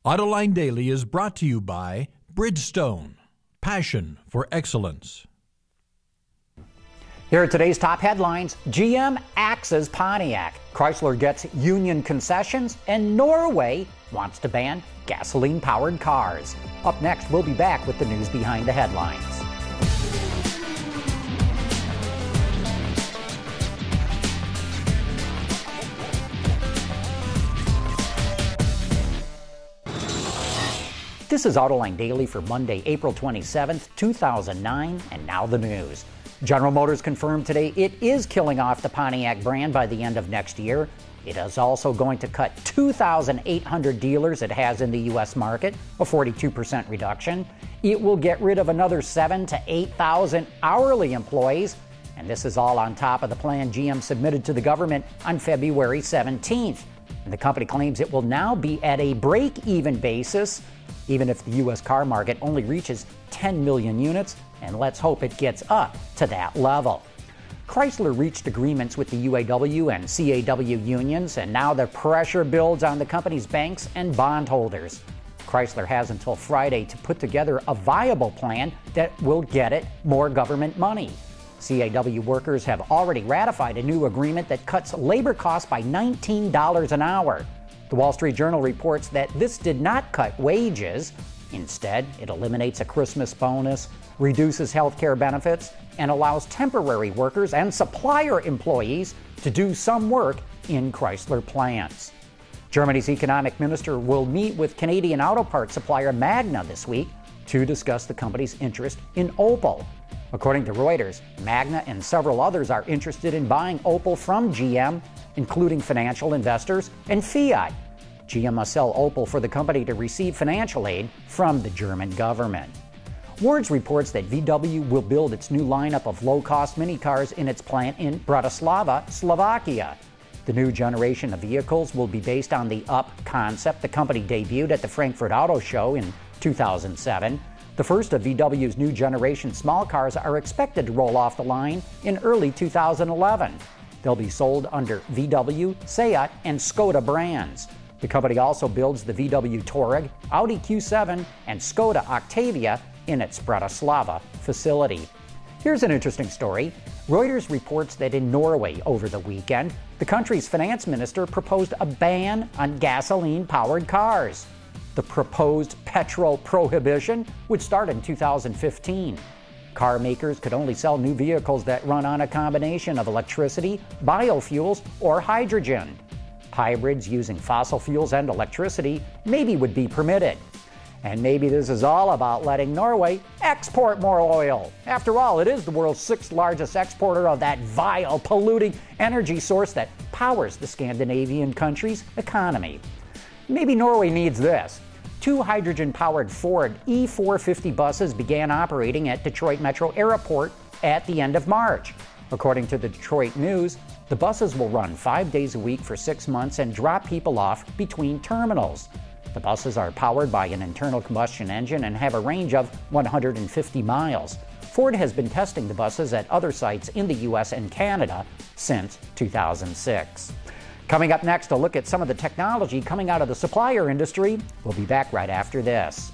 Autoline Daily is brought to you by Bridgestone, passion for excellence. Here are today's top headlines. GM axes Pontiac, Chrysler gets union concessions, and Norway wants to ban gasoline-powered cars. Up next, we'll be back with the news behind the headlines. This is Autoline Daily for Monday, April 27th, 2009, and now the news. General Motors confirmed today it is killing off the Pontiac brand by the end of next year. It is also going to cut 2,800 dealers it has in the U.S. market, a 42% reduction. It will get rid of another 7,000 to 8,000 hourly employees, and this is all on top of the plan GM submitted to the government on February 17th. And the company claims it will now be at a break-even basis, even if the U.S. car market only reaches 10 million units, and let's hope it gets up to that level. Chrysler reached agreements with the UAW and CAW unions, and now the pressure builds on the company's banks and bondholders. Chrysler has until Friday to put together a viable plan that will get it more government money. CAW workers have already ratified a new agreement that cuts labor costs by $19 an hour. The Wall Street Journal reports that this did not cut wages. Instead, it eliminates a Christmas bonus, reduces health care benefits, and allows temporary workers and supplier employees to do some work in Chrysler plants. Germany's economic minister will meet with Canadian auto parts supplier Magna this week to discuss the company's interest in Opel. According to Reuters, Magna and several others are interested in buying Opel from GM, including financial investors and Fiat. GM must sell Opel for the company to receive financial aid from the German government. Wards reports that VW will build its new lineup of low-cost mini cars in its plant in Bratislava, Slovakia. The new generation of vehicles will be based on the Up concept the company debuted at the Frankfurt Auto Show in 2007. The first of VW's new generation small cars are expected to roll off the line in early 2011. They'll be sold under VW, Seat, and Skoda brands. The company also builds the VW Touareg, Audi Q7, and Skoda Octavia in its Bratislava facility. Here's an interesting story. Reuters reports that in Norway over the weekend, the country's finance minister proposed a ban on gasoline-powered cars. The proposed petrol prohibition would start in 2015. Car makers could only sell new vehicles that run on a combination of electricity, biofuels, or hydrogen. Hybrids using fossil fuels and electricity maybe would be permitted. And maybe this is all about letting Norway export more oil. After all, it is the world's sixth largest exporter of that vile, polluting energy source that powers the Scandinavian country's economy. Maybe Norway needs this. 2 hydrogen-powered Ford E450 buses began operating at Detroit Metro Airport at the end of March. According to the Detroit News, the buses will run 5 days a week for 6 months and drop people off between terminals. The buses are powered by an internal combustion engine and have a range of 150 miles. Ford has been testing the buses at other sites in the U.S. and Canada since 2006. Coming up next, a look at some of the technology coming out of the supplier industry. We'll be back right after this.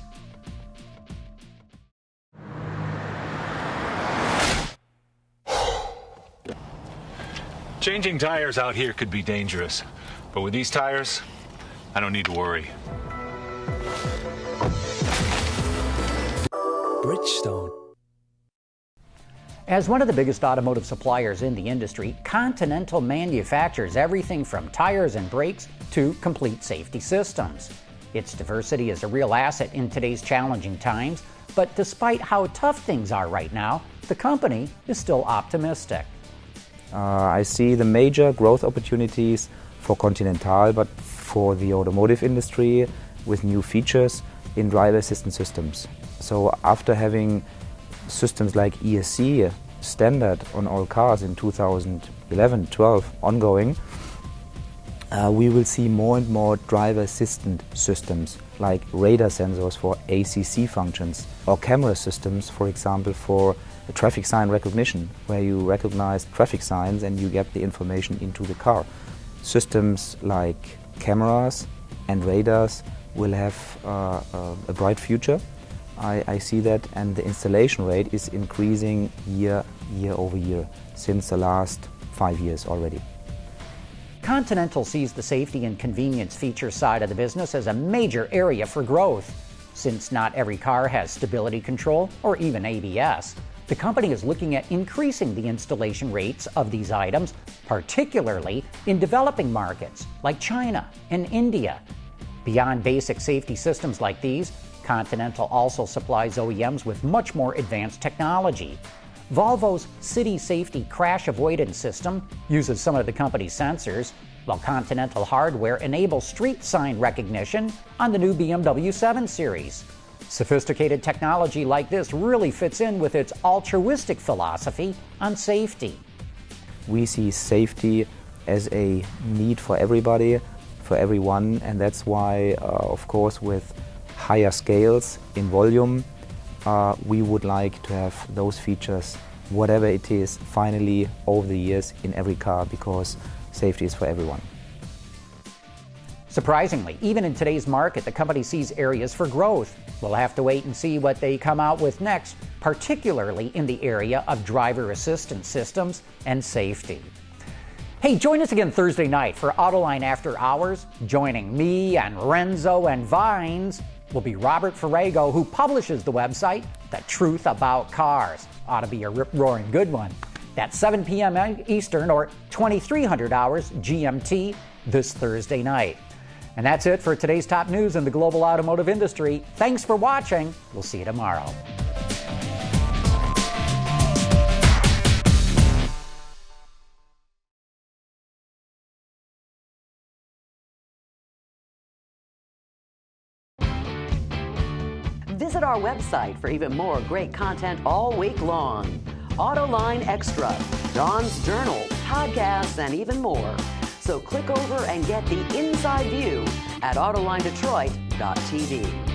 Changing tires out here could be dangerous, but with these tires, I don't need to worry. Bridgestone. As one of the biggest automotive suppliers in the industry, Continental manufactures everything from tires and brakes to complete safety systems. Its diversity is a real asset in today's challenging times, but despite how tough things are right now, the company is still optimistic. I see the major growth opportunities for Continental, but for the automotive industry with new features in driver assistance systems. So after having systems like ESC standard on all cars in 2011-12 ongoing, we will see more and more driver assistant systems like radar sensors for ACC functions or camera systems, for example, for traffic sign recognition, where you recognize traffic signs and you get the information into the car. Systems like cameras and radars will have a bright future. I see that, and the installation rate is increasing year over year since the last 5 years already. Continental sees the safety and convenience feature side of the business as a major area for growth. Since not every car has stability control or even ABS, the company is looking at increasing the installation rates of these items, particularly in developing markets like China and India. Beyond basic safety systems like these, Continental also supplies OEMs with much more advanced technology. Volvo's City Safety Crash Avoidance System uses some of the company's sensors, while Continental hardware enables street sign recognition on the new BMW 7 Series. Sophisticated technology like this really fits in with its altruistic philosophy on safety. We see safety as a need for everybody, for everyone, and that's why, of course, with higher scales in volume, we would like to have those features, whatever it is, finally over the years in every car, because safety is for everyone. Surprisingly, even in today's market, the company sees areas for growth. We'll have to wait and see what they come out with next, particularly in the area of driver assistance systems and safety. Hey, join us again Thursday night for Autoline After Hours. Joining me and Renzo and Vines will be Robert Ferrago, who publishes the website, The Truth About Cars. Ought to be a rip-roaring good one. That's 7 p.m. Eastern or 2300 hours GMT this Thursday night. And that's it for today's top news in the global automotive industry. Thanks for watching. We'll see you tomorrow. Visit our website for even more great content all week long. Autoline Extra, Dawn's Journal, podcasts, and even more. So click over and get the inside view at AutolineDetroit.tv.